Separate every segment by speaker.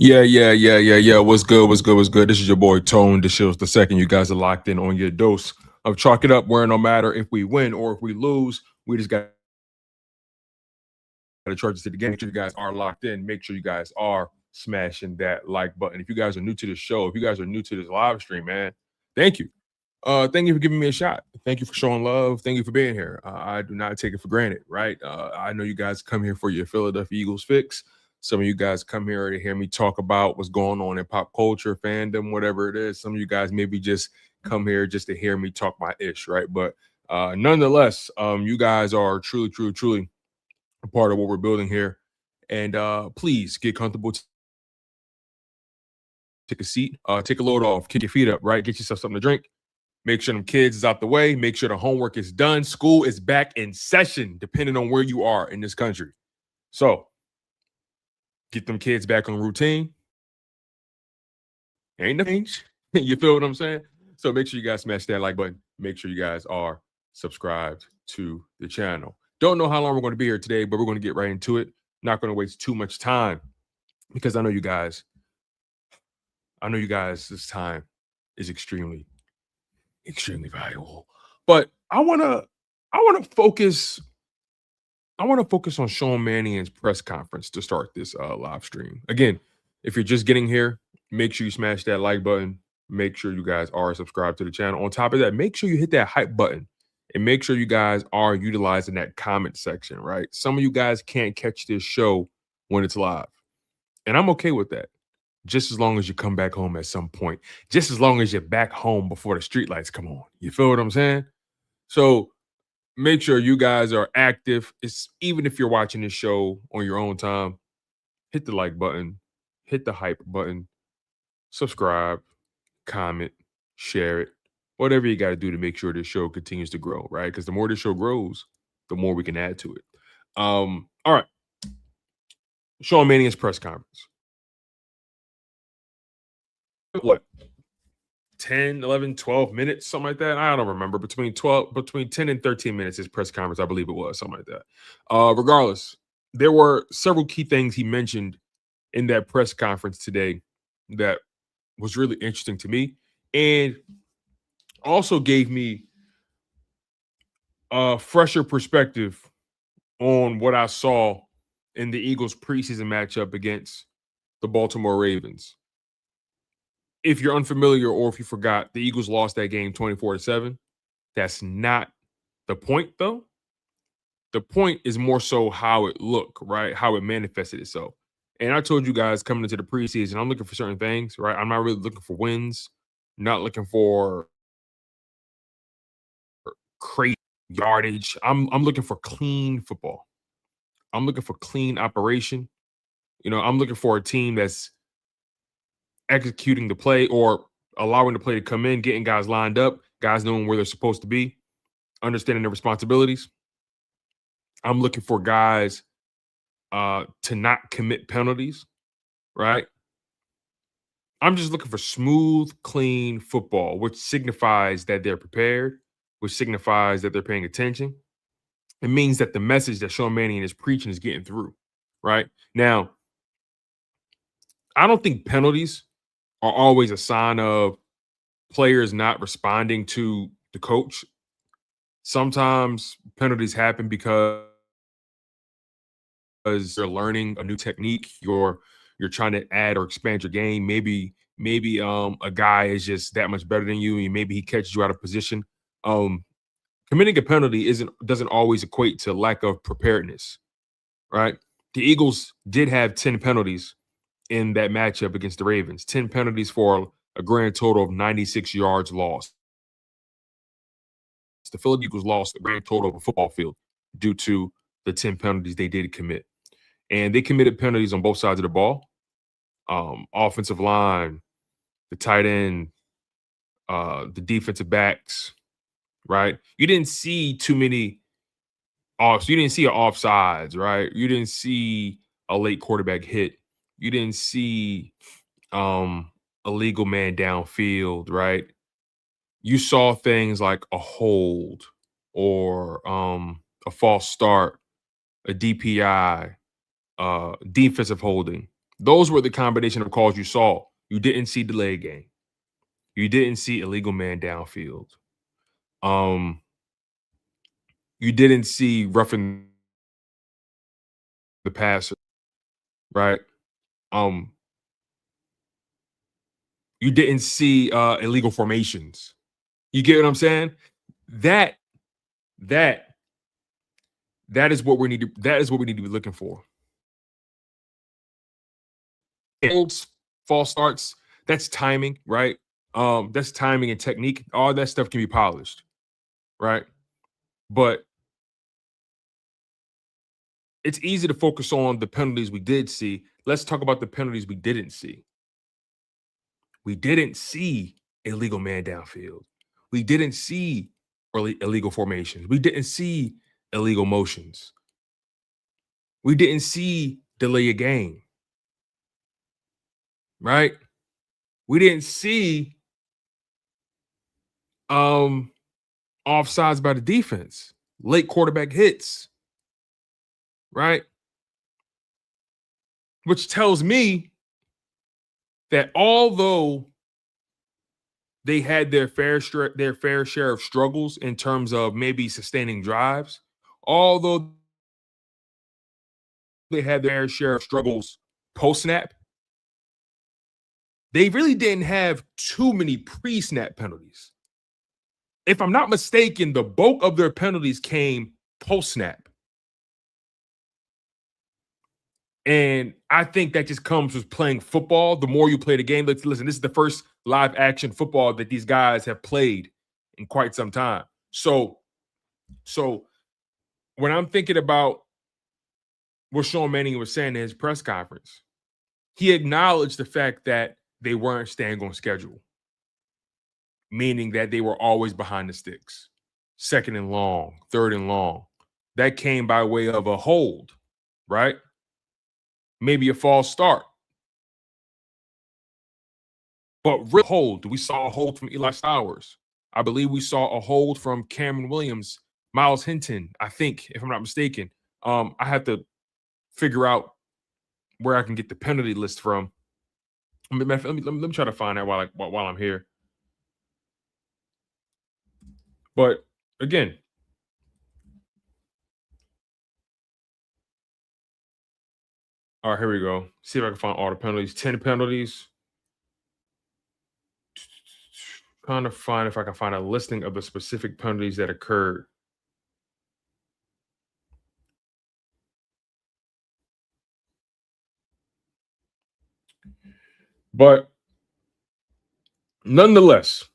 Speaker 1: Yeah. What's good? What's good? This is your boy Tone DeShields II. You guys are locked in on your dose of chalk it up, where no matter if we win or if we lose, we just got to charge it to the game. Make sure you guys are locked in. Make sure you guys are smashing that like button. If you guys are new to the show, if you guys are new to this live stream, man, thank you. Thank you for giving me a shot. Thank you for showing love. Thank you for being here. I do not take it for granted, right? I know you guys come here for your Philadelphia Eagles fix. Some of you guys come here to hear me talk about what's going on in pop culture, fandom, whatever it is. Some of you guys maybe just come here just to hear me talk my ish, right? But nonetheless, you guys are truly a part of what we're building here. And please get comfortable. Take a seat, take a load off, kick your feet up, right? Get yourself something to drink. Make sure them kids is out the way. Make sure the homework is done. School is back in session, depending on where you are in this country. So get them kids back on routine. Ain't no change. You feel what I'm saying? So make sure you guys smash that like button. Make sure you guys are subscribed to the channel. Don't know how long we're going to be here today, but we're going to get right into it. Not going to waste too much time because I know you guys, this time is extremely valuable. But I want to focus on Sean Mannion's press conference to start this live stream. Again, if you're just getting here, make sure you smash that like button. Make sure you guys are subscribed to the channel. On top of that, make sure you hit that hype button and make sure you guys are utilizing that comment section, right? Some of you guys can't catch this show when it's live, and I'm okay with that. Just as long as you come back home at some point, just as long as you're back home before the streetlights come on. You feel what I'm saying? So make sure you guys are active. It's even if you're watching this show on your own time, hit the like button, hit the hype button, subscribe, comment, share it, whatever you got to do to make sure this show continues to grow, right? Because the more this show grows, the more we can add to it. All right. Sean Mannion's press conference. What? 10, 11, 12 minutes, something like that. I don't remember. Between 10 and 13 minutes, his press conference, I believe it was, something like that. Regardless, there were several key things he mentioned in that press conference today that was really interesting to me and also gave me a fresher perspective on what I saw in the Eagles preseason matchup against the Baltimore Ravens. If you're unfamiliar or if you forgot, the Eagles lost that game 24-7. That's not the point, though. The point is more so how it looked, right? How it manifested itself. And I told you guys coming into the preseason, I'm looking for certain things, right? I'm not really looking for wins, not looking for crazy yardage. I'm looking for clean football. I'm looking for clean operation. I'm looking for a team that's executing the play or allowing the play to come in, getting guys lined up, guys knowing where they're supposed to be, understanding their responsibilities. I'm looking for guys to not commit penalties, right? I'm just looking for smooth, clean football, which signifies that they're prepared, which signifies that they're paying attention. It means that the message that Sean Mannion is preaching is getting through, right? Now, I don't think penalties are always a sign of players not responding to the coach. Sometimes penalties happen because you're learning a new technique, you're trying to add or expand your game. Maybe a guy is just that much better than you, and maybe he catches you out of position. Committing a penalty doesn't always equate to lack of preparedness, right? The Eagles did have 10 penalties in that matchup against the Ravens, 10 penalties for a grand total of 96 yards lost. The Philadelphia Eagles lost a grand total of a football field due to the 10 penalties they did commit. And they committed penalties on both sides of the ball. Offensive line, the tight end, the defensive backs, right? You didn't see too many offs. You didn't see an offsides, right? You didn't see a late quarterback hit. You didn't see a legal man downfield, right? You saw things like a hold or a false start, a DPI, defensive holding, Those were the combination of calls you saw. You didn't see delay game. You didn't see illegal man downfield. You didn't see roughing the passer, right? Um, you didn't see illegal formations. You get what I'm saying? That that that is what we need to be looking for. False starts, that's timing, right? That's timing and technique. All that stuff can be polished, right? But it's easy to focus on the penalties we did see. Let's talk about the penalties we didn't see. We didn't see illegal man downfield. We didn't see illegal formations. We didn't see illegal motions. We didn't see delay a game, right? We didn't see offsides by the defense, late quarterback hits, right? Which tells me that although they had their fair share of struggles in terms of maybe sustaining drives, although they had their share of struggles post snap, they really didn't have too many pre-snap penalties. If I'm not mistaken, the bulk of their penalties came post snap. And I think that just comes with playing football. The more you play the game, listen, this is the first live action football that these guys have played in quite some time. So when I'm thinking about what Sean Mannion was saying in his press conference, he acknowledged the fact that they weren't staying on schedule, meaning that they were always behind the sticks, second and long, third and long. That came by way of a hold, right? Maybe a false start. But real hold, we saw a hold from Eli Stowers. I believe we saw a hold from Cameron Williams, Miles Hinton, I think, if I'm not mistaken. I have to figure out where I can get the penalty list from. Let me try to find that while I'm here. But again, all right, here we go. See if I can find all the penalties. 10 penalties. Trying to find if I can find a listing of the specific penalties that occurred. But nonetheless,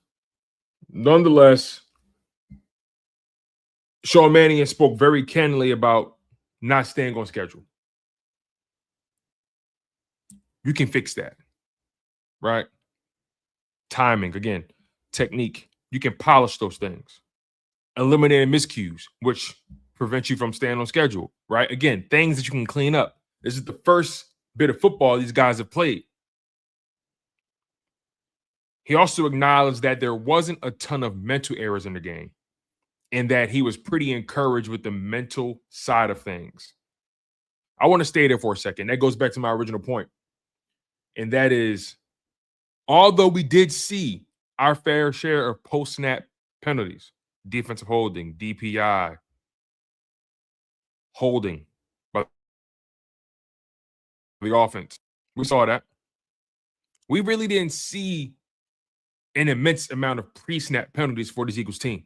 Speaker 1: Sean Mannion spoke very candidly about not staying on schedule. You can fix that, right? Timing, again, technique. You can polish those things. Eliminating miscues, which prevent you from staying on schedule, right? Again, things that you can clean up. This is the first bit of football these guys have played. He also acknowledged that there wasn't a ton of mental errors in the game and that he was pretty encouraged with the mental side of things. I want to stay there for a second. That goes back to my original point. And that is, although we did see our fair share of post-snap penalties, defensive holding, DPI, holding by the offense, we saw that. We really didn't see an immense amount of pre-snap penalties for this Eagles team.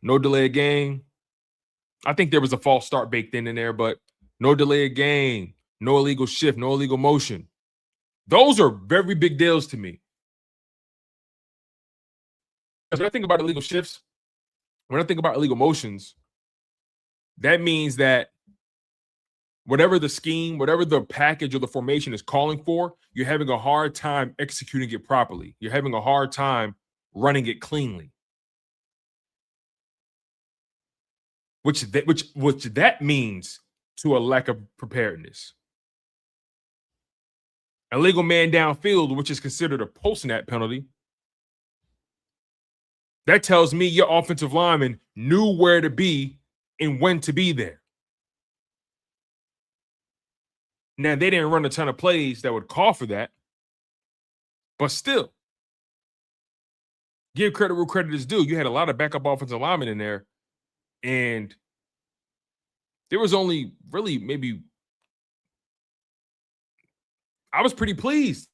Speaker 1: No delay of game. I think there was a false start baked in there, but no delay of game, no illegal shift, no illegal motion. Those are very big deals to me. Because when I think about illegal shifts, when I think about illegal motions, that means that whatever the scheme, whatever the package or the formation is calling for, you're having a hard time executing it properly. You're having a hard time running it cleanly. Which that means to a lack of preparedness. Illegal man downfield, which is considered a post-snap penalty, that tells me your offensive lineman knew where to be and when to be there. Now, they didn't run a ton of plays that would call for that, but still, give credit where credit is due. You had a lot of backup offensive linemen in there, and there was only really maybe I was pretty pleased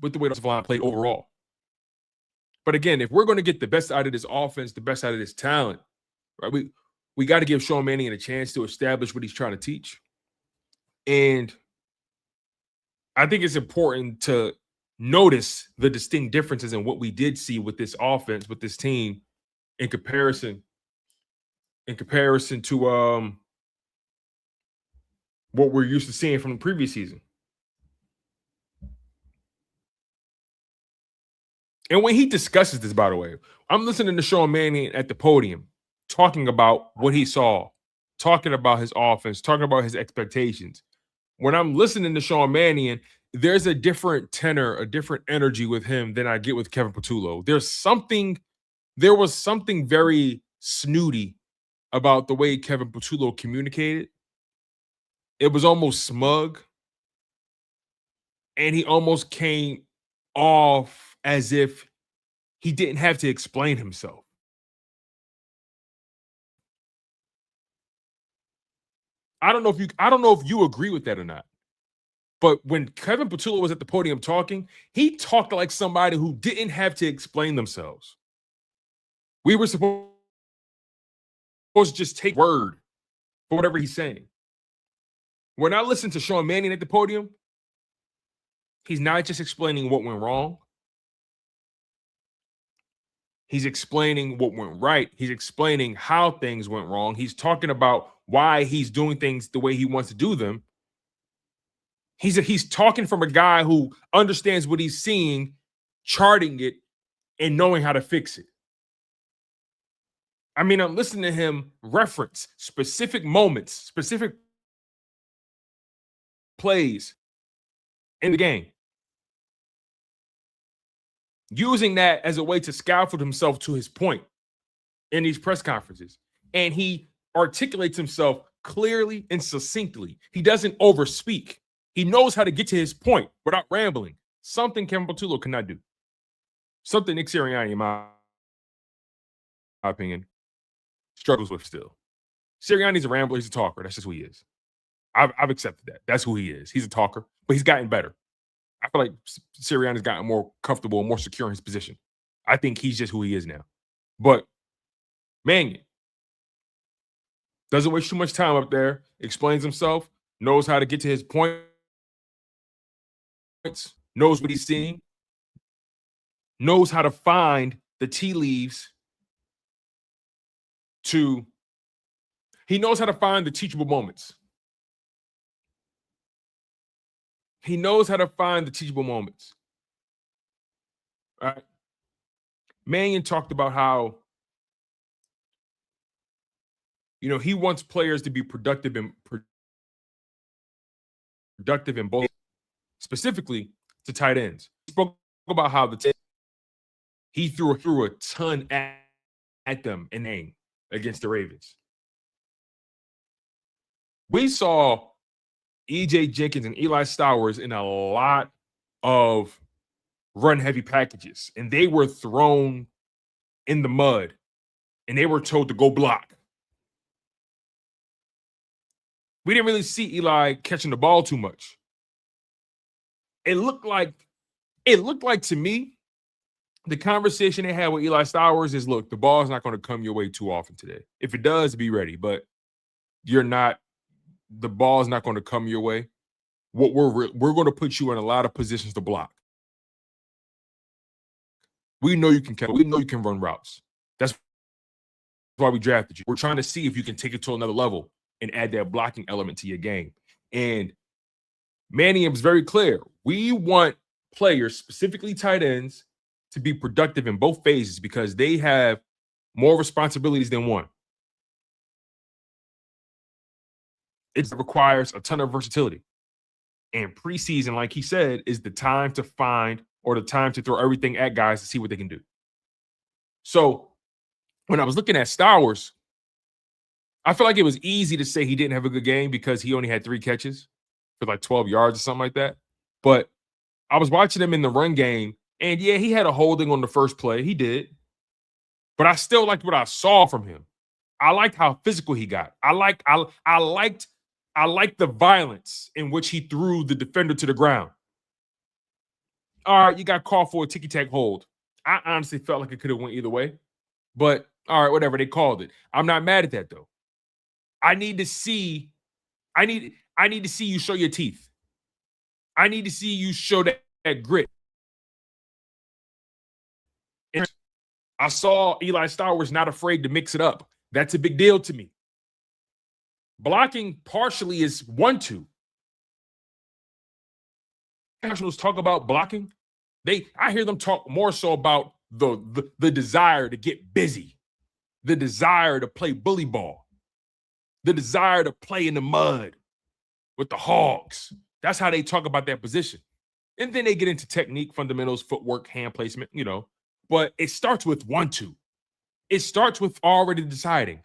Speaker 1: with the way the offensive line played overall. But again, if we're going to get the best out of this offense, the best out of this talent, right? We got to give Sean Mannion a chance to establish what he's trying to teach. And I think it's important to notice the distinct differences in what we did see with this offense, with this team, in comparison to what we're used to seeing from the previous season. And when he discusses this, by the way, I'm listening to Sean Mannion at the podium talking about what he saw, talking about his offense, talking about his expectations. When I'm listening to Sean Mannion, there's a different tenor, a different energy with him than I get with Kevin Patullo. There was something very snooty about the way Kevin Patullo communicated. It was almost smug. And he almost came off as if he didn't have to explain himself. I don't know if you agree with that or not. But when Kevin Patullo was at the podium talking, he talked like somebody who didn't have to explain themselves. We were supposed to just take word for whatever he's saying. When I listen to Sean Mannion at the podium, he's not just explaining what went wrong. He's explaining what went right. He's explaining how things went wrong. He's talking about why he's doing things the way he wants to do them. He's talking from a guy who understands what he's seeing, charting it, and knowing how to fix it. I mean, I'm listening to him reference specific moments, specific plays in the game, using that as a way to scaffold himself to his point in these press conferences. And he articulates himself clearly and succinctly. He doesn't overspeak. He knows how to get to his point without rambling. Something Kevin Patullo cannot do. Something Nick Sirianni, in my opinion, struggles with still. Sirianni's a rambler. He's a talker. That's just who he is. I've accepted that. That's who he is. He's a talker, but he's gotten better. I feel like Sirianni's gotten more comfortable and more secure in his position. I think he's just who he is now. But Mannion doesn't waste too much time up there, explains himself, knows how to get to his points, knows what he's seeing, knows how to find the tea leaves he knows how to find the teachable moments. He knows how to find the teachable moments. All right. Mannion talked about how, he wants players to be productive in both, specifically to tight ends. He spoke about how he threw a ton at them in aim against the Ravens. We saw E.J. Jenkins and Eli Stowers in a lot of run-heavy packages, and they were thrown in the mud, and they were told to go block. We didn't really see Eli catching the ball too much. It looked like to me, the conversation they had with Eli Stowers is, look, the ball's not going to come your way too often today. If it does, be ready, but the ball's not going to come your way. What we're going to put you in a lot of positions to block. We know you can catch. We know you can run routes. That's why we drafted you. We're trying to see if you can take it to another level and add that blocking element to your game. And Mannion was very clear. We want players, specifically tight ends, to be productive in both phases because they have more responsibilities than one. It requires a ton of versatility. And preseason, like he said, is the time to find or the time to throw everything at guys to see what they can do. So when I was looking at Stowers, I feel like it was easy to say he didn't have a good game because he only had 3 catches for like 12 yards or something like that. But I was watching him in the run game, and yeah, he had a holding on the first play. He did. But I still liked what I saw from him. I liked how physical he got. I liked the violence in which he threw the defender to the ground. All right, you got called for a ticky-tack hold. I honestly felt like it could have went either way. But all right, whatever, they called it. I'm not mad at that though. I need to see you show your teeth. I need to see you show that grit. And I saw Eli Star was not afraid to mix it up. That's a big deal to me. Blocking partially is 1-2. Professionals talk about blocking. I hear them talk more so about the desire to get busy, the desire to play bully ball, the desire to play in the mud with the Hogs. That's how they talk about that position. And then they get into technique, fundamentals, footwork, hand placement, But it starts with 1-2. It starts with already deciding,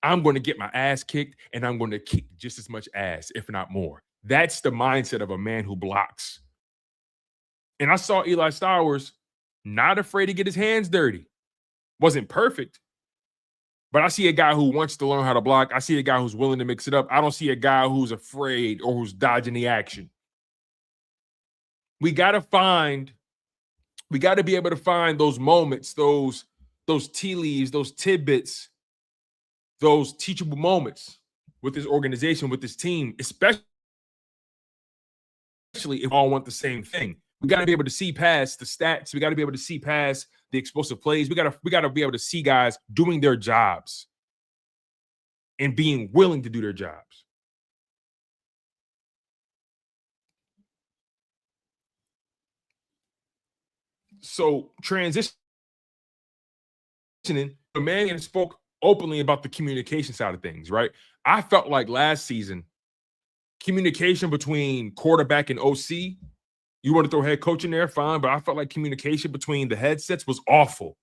Speaker 1: I'm going to get my ass kicked, and I'm going to kick just as much ass, if not more. That's the mindset of a man who blocks. And I saw Eli Stowers not afraid to get his hands dirty. Wasn't perfect, but I see a guy who wants to learn how to block. I see a guy who's willing to mix it up. I don't see a guy who's afraid or who's dodging the action. We got to be able to find those moments, those tea leaves, those tidbits, those teachable moments with this organization, with this team, especially if we all want the same thing. We got to be able to see past the stats. We got to be able to see past the explosive plays. We got to be able to see guys doing their jobs and being willing to do their jobs. So transitioning, Mannion spoke openly about the communication side of things, right? I felt like last season, communication between quarterback and OC, you want to throw head coach in there, fine, but I felt like communication between the headsets was awful.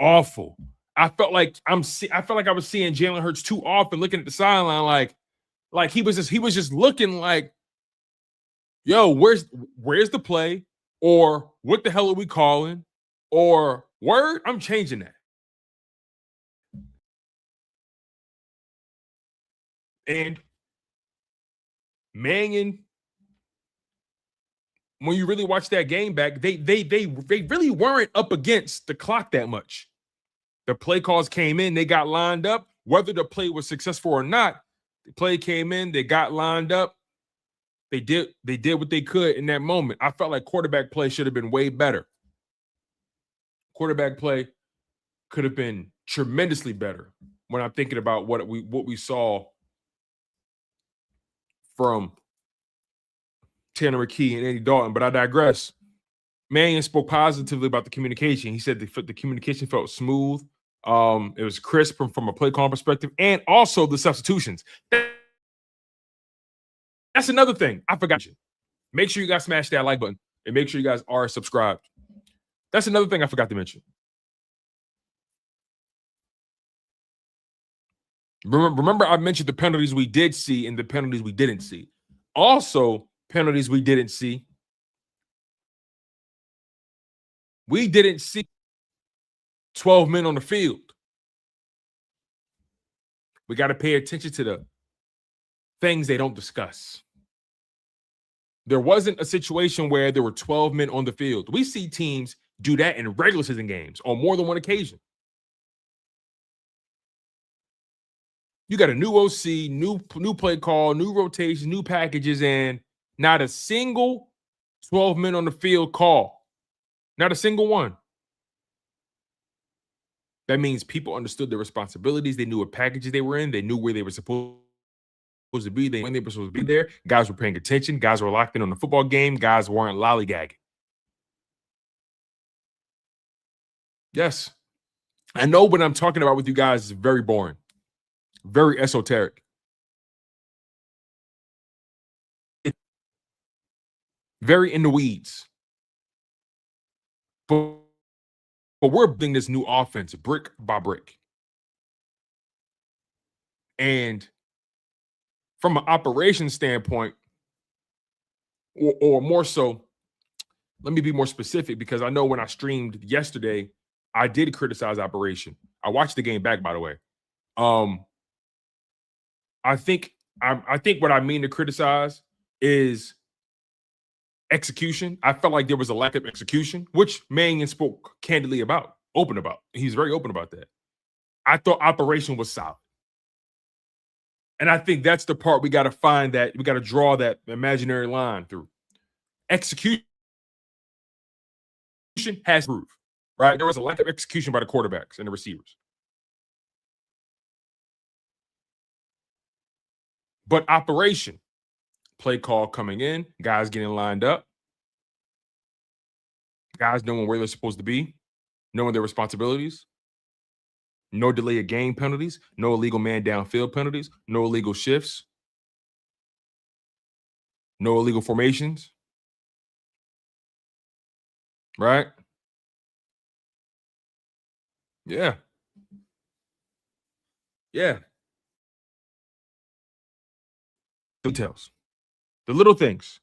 Speaker 1: Awful. I felt like I was seeing Jalen Hurts too often looking at the sideline like he was just looking like, yo, where's the play? Or what the hell are we calling? Or word? I'm changing that. And Mannion, when you really watch that game back, they really weren't up against the clock that much. The play calls came in, they got lined up. Whether the play was successful or not, the play came in, they got lined up. They did what they could in that moment. I felt like quarterback play should have been way better. Quarterback play could have been tremendously better when I'm thinking about what we saw from Tanner McKee and Andy Dalton, but I digress. Mannion spoke positively about the communication. He said the communication felt smooth. It was crisp from a play call perspective, and also the substitutions. That's another thing I forgot. Make sure you guys smash that like button and make sure you guys are subscribed. That's another thing I forgot to mention. Remember, I mentioned the penalties we did see and the penalties we didn't see. Also, penalties we didn't see. We didn't see 12 men on the field. We got to pay attention to the things they don't discuss. There wasn't a situation where there were 12 men on the field. We see teams do that in regular season games on more than one occasion. You got a new OC, new play call, new rotation, new packages, and not a single 12 men on the field call. Not a single one. That means people understood their responsibilities. They knew what packages they were in. They knew where they were supposed to be. When they were supposed to be there. Guys were paying attention. Guys were locked in on the football game. Guys weren't lollygagging. Yes. I know what I'm talking about with you guys is very boring. Very esoteric. Very in the weeds. But we're building this new offense brick by brick. And from an operations standpoint, or more so, let me be more specific, because I know when I streamed yesterday, I did criticize operation. I watched the game back, by the way. I think what I mean to criticize is execution. I felt like there was a lack of execution, which Mannion spoke candidly about, open about. He's very open about that. I thought operation was solid. And I think that's the part we got to find, that we got to draw that imaginary line through. Execution has improved, right? There was a lack of execution by the quarterbacks and the receivers. But operation, play call coming in, guys getting lined up, guys knowing where they're supposed to be, knowing their responsibilities, no delay of game penalties, no illegal man downfield penalties, no illegal shifts, no illegal formations, right? Yeah. Yeah. Details. The little things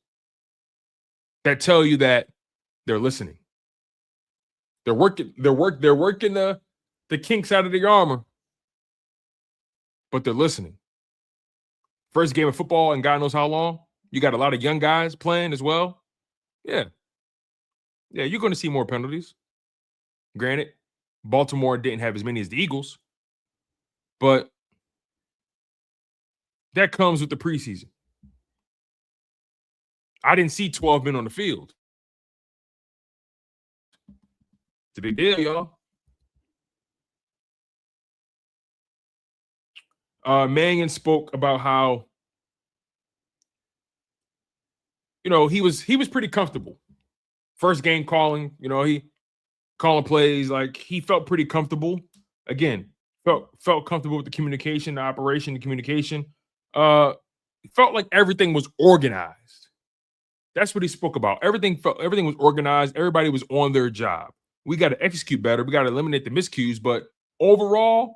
Speaker 1: that tell you that they're listening. They're working the kinks out of the armor, but they're listening. First game of football in God knows how long. You got a lot of young guys playing as well. Yeah. Yeah, you're going to see more penalties. Granted, Baltimore didn't have as many as the Eagles, but that comes with the preseason. I didn't see 12 men on the field. It's a big deal, y'all. Mannion spoke about how, he was pretty comfortable. First game calling, he calling plays, like he felt pretty comfortable. Again, felt comfortable with the communication, the operation, the communication. Felt like everything was organized. That's what he spoke about. Everything was organized. Everybody was on their job. We got to execute better. We got to eliminate the miscues. But overall,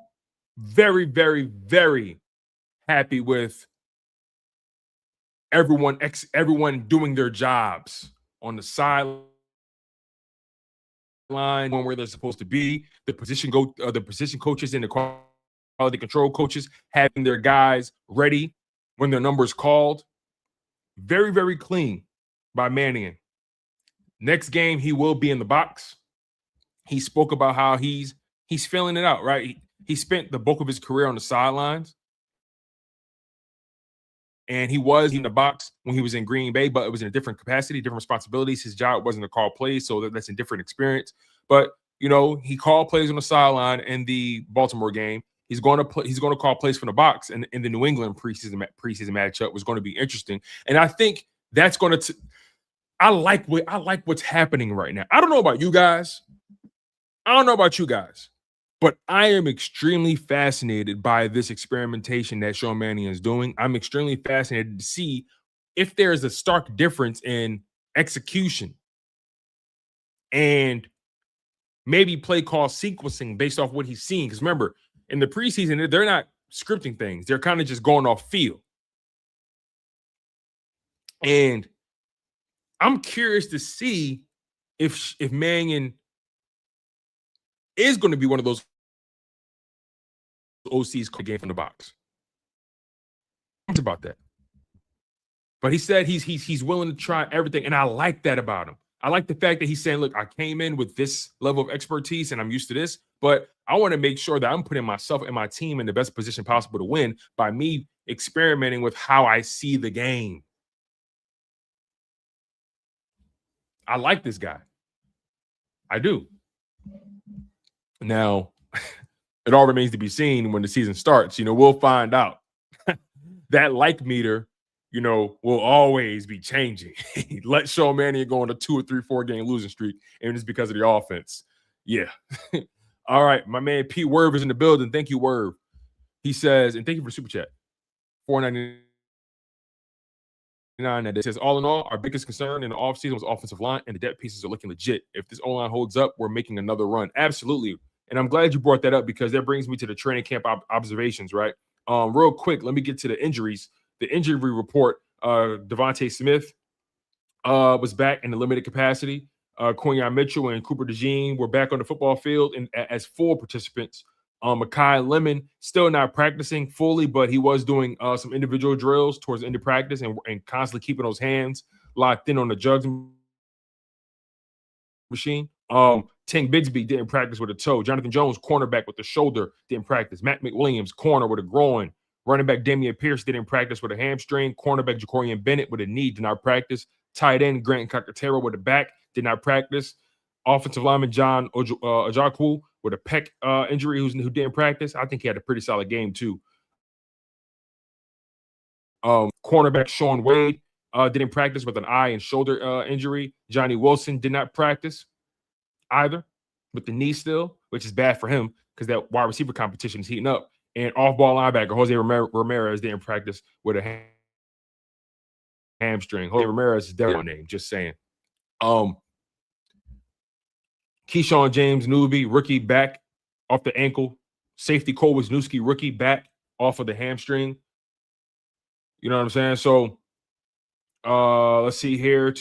Speaker 1: very, very, very happy with everyone doing their jobs on the sideline, where they're supposed to be. The position coaches and the quality control coaches having their guys ready when their number is called. Very, very clean by Mannion. Next game, he will be in the box. He spoke about how he's filling it out, right? He spent the bulk of his career on the sidelines, and he was in the box when he was in Green Bay, but it was in a different capacity, different responsibilities. His job wasn't to call plays, so that's a different experience. But he called plays on the sideline in the Baltimore game. He's going to call plays from the box, and in the New England preseason matchup was going to be interesting. And I think that's going to. I like what's happening right now. I don't know about you guys. But I am extremely fascinated by this experimentation that Sean Mannion is doing. I'm extremely fascinated to see if there is a stark difference in execution and maybe play call sequencing based off what he's seeing. Because remember, in the preseason, they're not scripting things. They're kind of just going off feel. And I'm curious to see if Mannion is going to be one of those OC's game from the box. About that. But he said he's willing to try everything, and I like that about him. I like the fact that he's saying, look, I came in with this level of expertise and I'm used to this, but I want to make sure that I'm putting myself and my team in the best position possible to win by me experimenting with how I see the game. I like this guy. I do. Now, it all remains to be seen when the season starts. We'll find out. That like meter, will always be changing. Let Sean Mannion go on a 2 or 3, 4 game losing streak, and it's because of the offense. Yeah. All right, my man Pete Werv is in the building. Thank you, Werv. He says, and thank you for super chat. $4.99. That says, all in all, our biggest concern in the offseason was offensive line, and the depth pieces are looking legit. If this O-line holds up, we're making another run. Absolutely. And I'm glad you brought that up, because that brings me to the training camp observations, right? Real quick, let me get to the injuries. The injury report, Devontae Smith was back in the limited capacity. Quinyon Mitchell and Cooper DeJean were back on the football field as full participants. Makai Lemon still not practicing fully, but he was doing some individual drills towards the end of practice and constantly keeping those hands locked in on the jugs machine. Tank Bigsby didn't practice with a toe. Jonathan Jones, cornerback with the shoulder, didn't practice. Matt McWilliams, corner with a groin. Running back Damian Pierce didn't practice with a hamstring. Cornerback Jacorian Bennett with a knee did not practice. Tight end Grant Cacatero with a back did not practice. Offensive lineman John Ojakwu with a pec injury who didn't practice. I think he had a pretty solid game too. Cornerback Sean Wade didn't practice with an eye and shoulder injury. Johnny Wilson did not practice either with the knee still, which is bad for him because that wide receiver competition is heating up. And off-ball linebacker Jose Ramirez didn't practice with a hamstring. Jose Ramirez is their name, just saying. Keyshawn James Newby, rookie, back off the ankle. Safety Cole Wisniewski, rookie, back off of the hamstring. You know what I'm saying? So let's see here.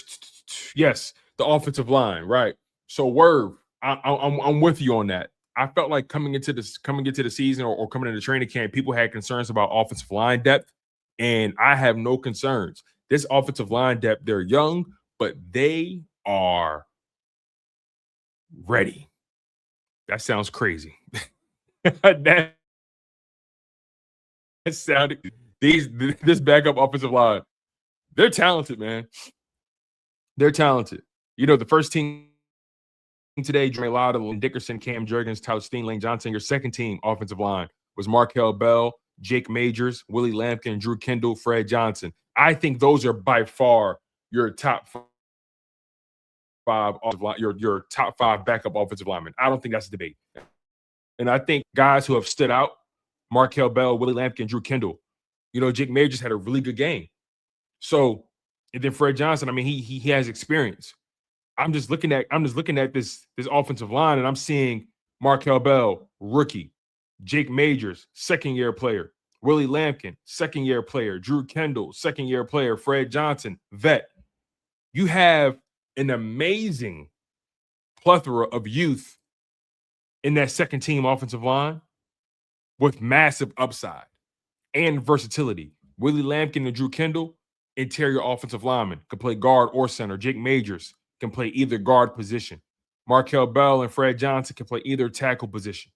Speaker 1: Yes, the offensive line, right? So Werv, I'm with you on that. I felt like coming into the season or coming into training camp, people had concerns about offensive line depth, and I have no concerns. This offensive line depth, they're young, but they are ready. That sounds crazy. that sounded this backup offensive line. They're talented, man. They're talented. You know, the first team today, Dre Lauder, Lynn Dickerson, Cam Jurgens, Tyler Steen, Lane Johnson. Your second team offensive line was Markel Bell, Jake Majors, Willie Lampkin, Drew Kendall, Fred Johnson. I think those are by far your top five, your top five backup offensive linemen. I don't think that's a debate. And I think guys who have stood out, Markel Bell, Willie Lampkin, Drew Kendall. You know, Jake Majors had a really good game. So, and then Fred Johnson, I mean, he has experience. I'm just looking at this offensive line, and I'm seeing Markel Bell, rookie, Jake Majors, second-year player, Willie Lampkin, second-year player, Drew Kendall, second-year player, Fred Johnson, vet. You have an amazing plethora of youth in that second-team offensive line with massive upside and versatility. Willie Lampkin and Drew Kendall, interior offensive linemen, can play guard or center. Jake Majors can play either guard position. Markel Bell and Fred Johnson can play either tackle position.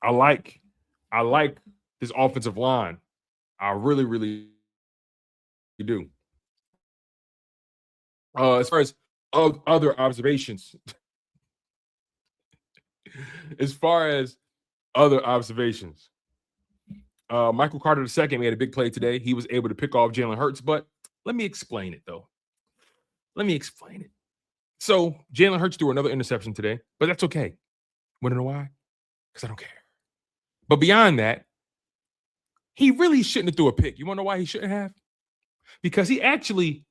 Speaker 1: I like this offensive line. I really, really do. As far as other observations, Michael Carter II made a big play today. He was able to pick off Jalen Hurts, but let me explain it, though. Let me explain it. So Jalen Hurts threw another interception today, but that's okay. Want to know why? Because I don't care. But beyond that, he really shouldn't have threw a pick. You want to know why he shouldn't have? Because he actually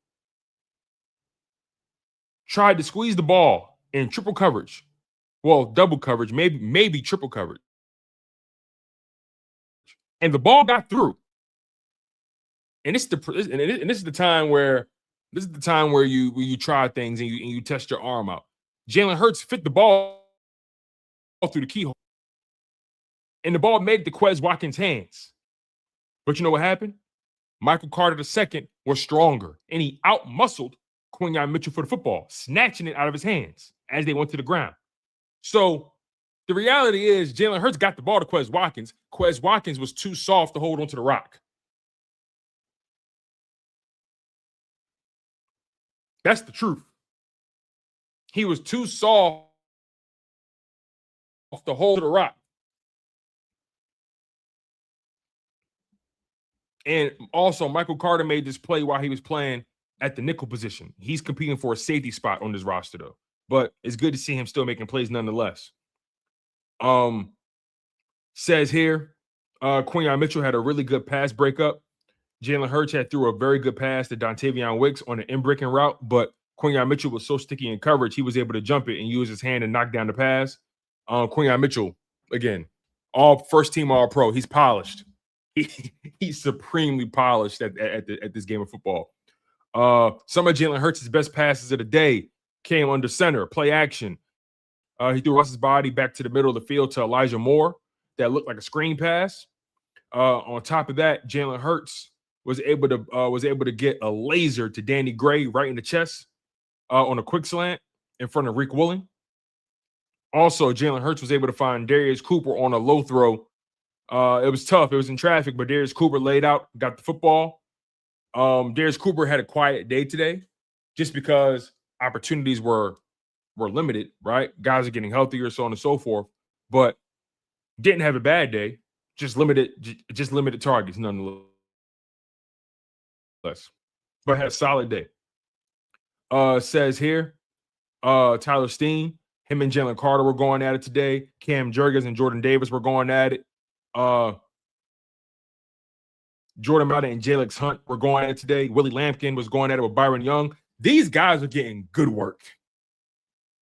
Speaker 1: tried to squeeze the ball in triple coverage. Well, double coverage, maybe triple coverage. And the ball got through. And this is the time where you try things and you test your arm out. Jalen Hurts fit the ball through the keyhole. And the ball made it to Quez Watkins' hands. But you know what happened? Michael Carter II was stronger, and he out-muscled Quinyon Mitchell for the football, snatching it out of his hands as they went to the ground. So the reality is Jalen Hurts got the ball to Quez Watkins. Quez Watkins was too soft to hold onto the rock. That's the truth. He was too soft to hold the rock. And also, Michael Carter made this play while he was playing at the nickel position. He's competing for a safety spot on this roster, though. But it's good to see him still making plays nonetheless. Says here, Quinyon Mitchell had a really good pass breakup. Jalen Hurts had threw a very good pass to Dontavion Wicks on an in-breaking route, but Quinyon Mitchell was so sticky in coverage, he was able to jump it and use his hand and knock down the pass. Quinyon Mitchell, again, all first team All Pro. He's polished. He's supremely polished at this game of football. Some of Jalen Hurts' best passes of the day came under center, play action. He threw Russ's body back to the middle of the field to Elijah Moore that looked like a screen pass. On top of that, Jalen Hurts was able to get a laser to Danny Gray right in the chest on a quick slant in front of Rick Woolen. Also, Jalen Hurts was able to find Darius Cooper on a low throw. It was tough. It was in traffic, but Darius Cooper laid out, got the football. Darius Cooper had a quiet day today just because opportunities were limited, right? Guys are getting healthier, so on and so forth, but didn't have a bad day. Just limited targets, nonetheless. But had a solid day. Says here, Tyler Steen, him and Jalen Carter were going at it today. Cam Jurgens and Jordan Davis were going at it. Jordan Mata and Jalex Hunt were going at it today. Willie Lampkin was going at it with Byron Young. These guys are getting good work.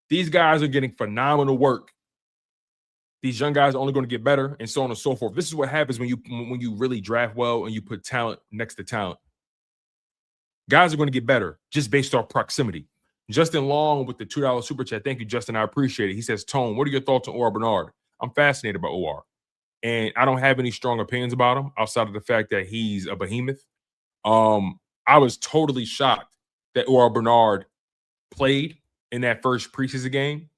Speaker 1: These guys are getting phenomenal work. These young guys are only going to get better, and so on and so forth. This is what happens when you really draft well and you put talent next to talent. Guys are going to get better just based off proximity. Justin Long with the $2 super chat. Thank you, Justin. I appreciate it. He says, Tone, what are your thoughts on O.R. Bernard? I'm fascinated by O.R. And I don't have any strong opinions about him outside of the fact that he's a behemoth. I was totally shocked that O.R. Bernard played in that first preseason game.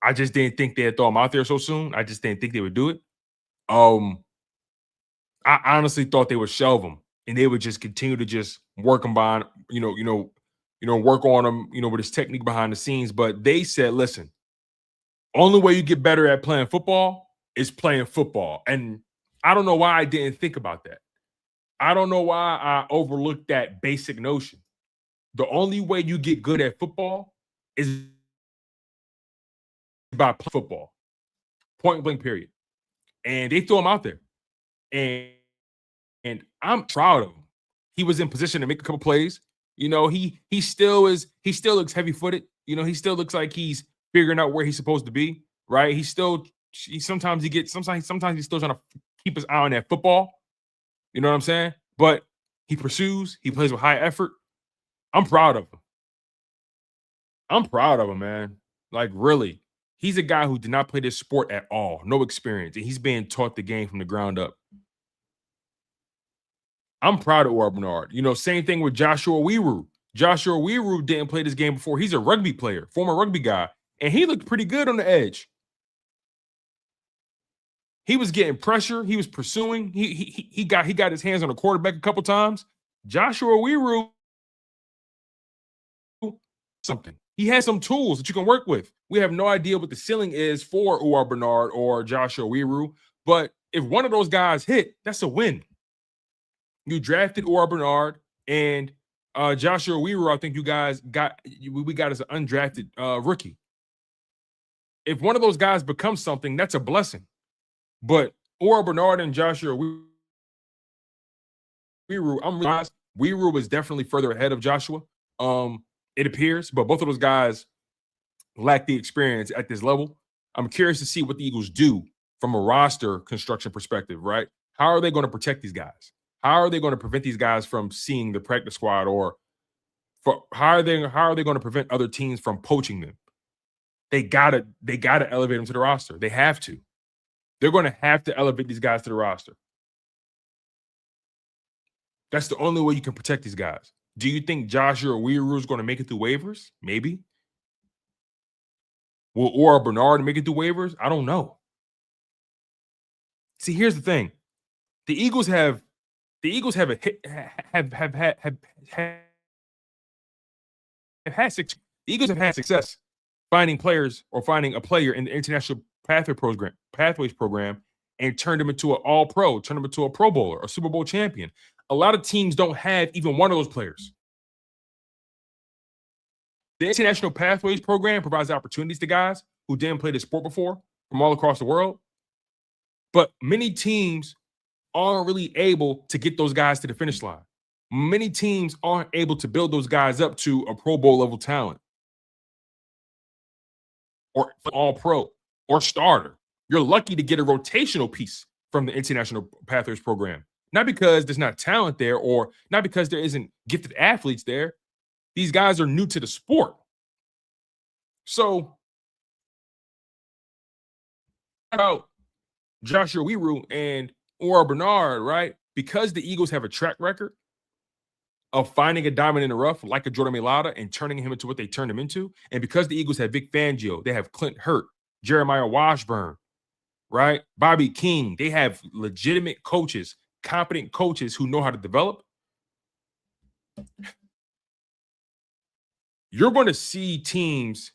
Speaker 1: I just didn't think they'd throw him out there so soon. I just didn't think they would do it. I honestly thought they would shelve him and they would just continue to just work him behind, work on him, with his technique behind the scenes. But they said, listen, only way you get better at playing football is playing football. And I don't know why I didn't think about that. I don't know why I overlooked that basic notion. The only way you get good at football is by playing football. Point blank, period. And they threw him out there. And I'm proud of him. He was in position to make a couple plays. He still looks heavy-footed. He still looks like he's figuring out where he's supposed to be, right? Sometimes he's still trying to keep his eye on that football. You know what I'm saying? But he pursues, he plays with high effort. I'm proud of him. Man. Like, really. He's a guy who did not play this sport at all. No experience. And he's being taught the game from the ground up. I'm proud of O.R. Bernard. Same thing with Joshua Weeru. Joshua Weeru didn't play this game before. He's a rugby player, former rugby guy. And he looked pretty good on the edge. He was getting pressure. He was pursuing. He got his hands on the quarterback a couple times. Joshua Weeru, something. He has some tools that you can work with. We have no idea what the ceiling is for O.R. Bernard or Joshua Weeru, but if one of those guys hit, that's a win. You drafted O.R. Bernard and Joshua Weeru. I think we got as an undrafted rookie. If one of those guys becomes something, that's a blessing. But O.R. Bernard and Joshua Weeru, Weeru was definitely further ahead of Joshua. It appears, but both of those guys lack the experience at this level. I'm curious to see what the Eagles do from a roster construction perspective, right? How are they going to protect these guys? How are they going to prevent these guys from seeing the practice squad, or how are they going to prevent other teams from poaching them? They gotta elevate them to the roster. They have to. They're going to have to elevate these guys to the roster. That's the only way you can protect these guys. Do you think Joshua Weeru is going to make it through waivers? Maybe. Will O.R. Bernard make it through waivers? I don't know. See, here's the thing: the Eagles have had success finding players or finding a player in the International Pathways program and turned him into an All-Pro, turned him into a Pro Bowler, a Super Bowl champion. A lot of teams don't have even one of those players. The International Pathways program provides opportunities to guys who didn't play the sport before from all across the world. But many teams aren't really able to get those guys to the finish line. Many teams aren't able to build those guys up to a Pro Bowl level talent or All-Pro or starter, You're lucky to get a rotational piece from the International Pathways program. Not because there's not talent there or not because there isn't gifted athletes there. These guys are new to the sport. So, about Joshua Weru and Ora Bernard, right? Because the Eagles have a track record of finding a diamond in the rough like a Jordan Mailata and turning him into what they turned him into, and because the Eagles have Vic Fangio, they have Clint Hurt, Jeremiah Washburn, right? Bobby King. They have legitimate coaches, competent coaches who know how to develop. You're going to see teams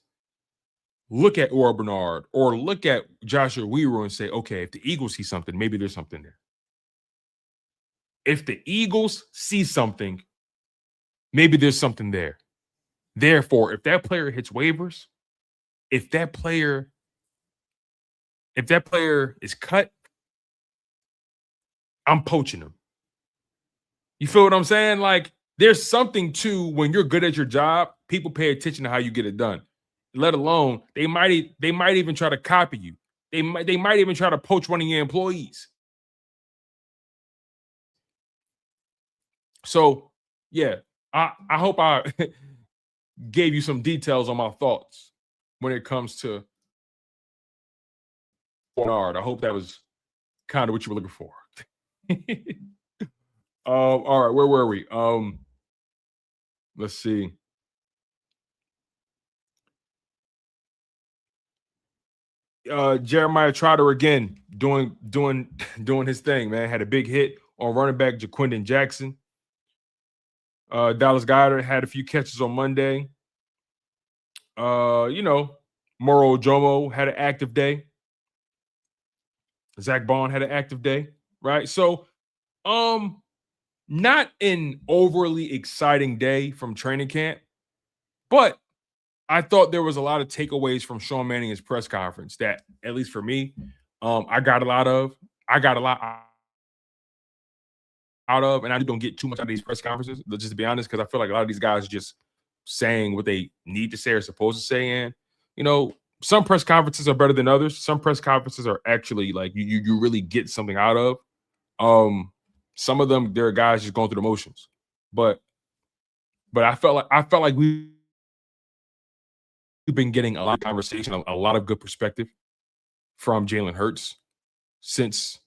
Speaker 1: look at Ora Bernard or look at Joshua Weru and say, okay, if the Eagles see something, maybe there's something there. If the Eagles see something, maybe there's something there. Therefore, if that player hits waivers, if that player is cut, I'm poaching him. You feel what I'm saying? Like, there's something to when you're good at your job, people pay attention to how you get it done. Let alone they might even try to copy you. They might even try to poach one of your employees. So, yeah, I hope I gave you some details on my thoughts when it comes to Bernard. I hope that was kind of what you were looking for. All right, where were we? Let's see. Jeremiah Trotter again doing his thing, man. Had a big hit on running back Quinyon Jackson. Dallas Goedert had a few catches on Monday. Moro Jomo had an active day. Zack Baun had an active day, right? So, not an overly exciting day from training camp, but I thought there was a lot of takeaways from Sean Mannion's press conference that, at least for me, I got a lot out of, and I don't get too much out of these press conferences, just to be honest, because I feel like a lot of these guys are just saying what they need to say or supposed to say. And, some press conferences are better than others. Some press conferences are actually like you really get something out of. Some of them, there are guys just going through the motions. But I felt like we've been getting a lot of conversation, a lot of good perspective from Jalen Hurts since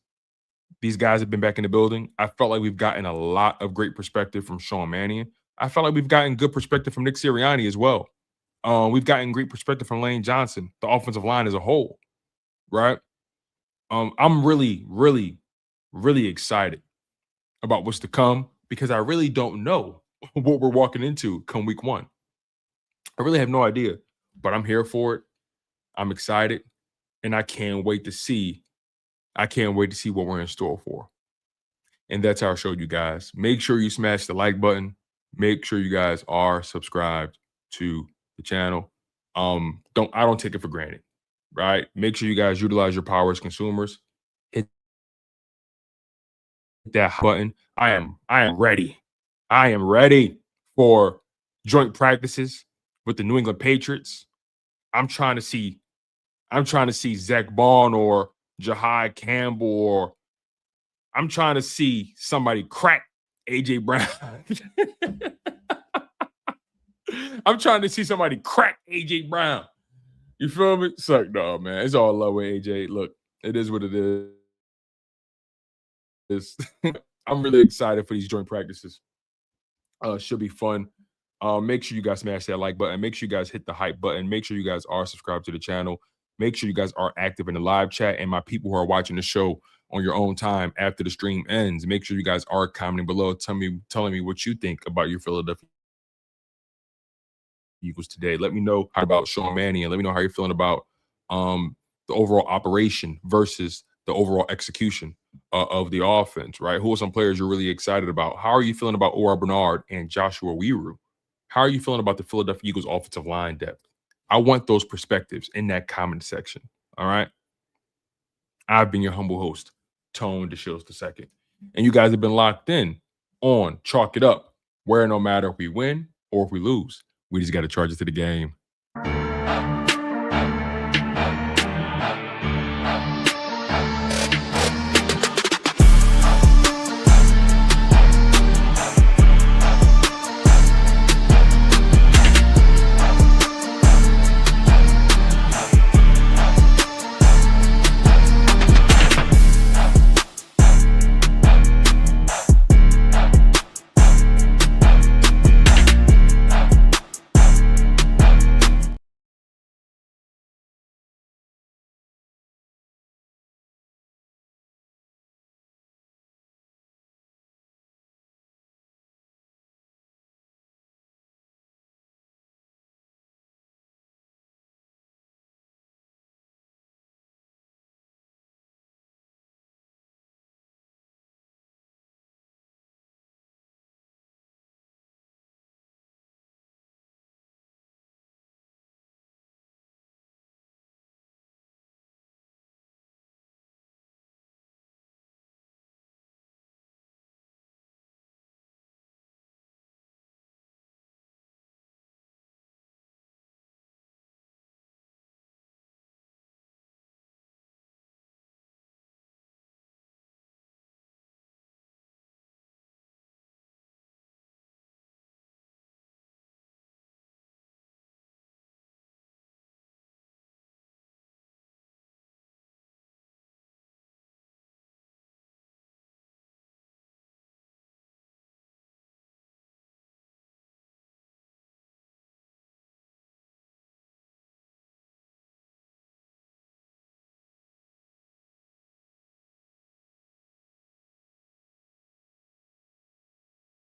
Speaker 1: these guys have been back in the building. I felt like we've gotten a lot of great perspective from Sean Mannion. I felt like we've gotten good perspective from Nick Sirianni as well. We've gotten great perspective from Lane Johnson, the offensive line as a whole, right? I'm really, really, really excited about what's to come because I really don't know what we're walking into come week 1. I really have no idea, but I'm here for it. I'm excited, and I can't wait to see what we're in store for. And that's how I showed you guys. Make sure you smash the like button. Make sure you guys are subscribed to the channel. I don't take it for granted, right? Make sure you guys utilize your power as consumers. Hit that button. I am ready. I am ready for joint practices with the New England Patriots. I'm trying to see Zach Baun or Jahai Campbell, or I'm trying to see somebody crack AJ Brown. I'm trying to see somebody crack AJ Brown. You feel me? It's like, no, man. It's all love with AJ. Look, it is what it is. I'm really excited for these joint practices. Should be fun. Make sure you guys smash that like button. Make sure you guys hit the hype button. Make sure you guys are subscribed to the channel. Make sure you guys are active in the live chat. And my people who are watching the show on your own time after the stream ends, make sure you guys are commenting below, telling me what you think about your Philadelphia Eagles today. Let me know about Sean Mannion. Let me know how you're feeling about the overall operation versus the overall execution of the offense, right? Who are some players you're really excited about? How are you feeling about Ora Bernard and Joshua Weru? How are you feeling about the Philadelphia Eagles offensive line depth? I want those perspectives in that comment section, all right? I've been your humble host, Tone DeShields II. And you guys have been locked in on Chalk It Up, where no matter if we win or if we lose, we just got to charge it to the game.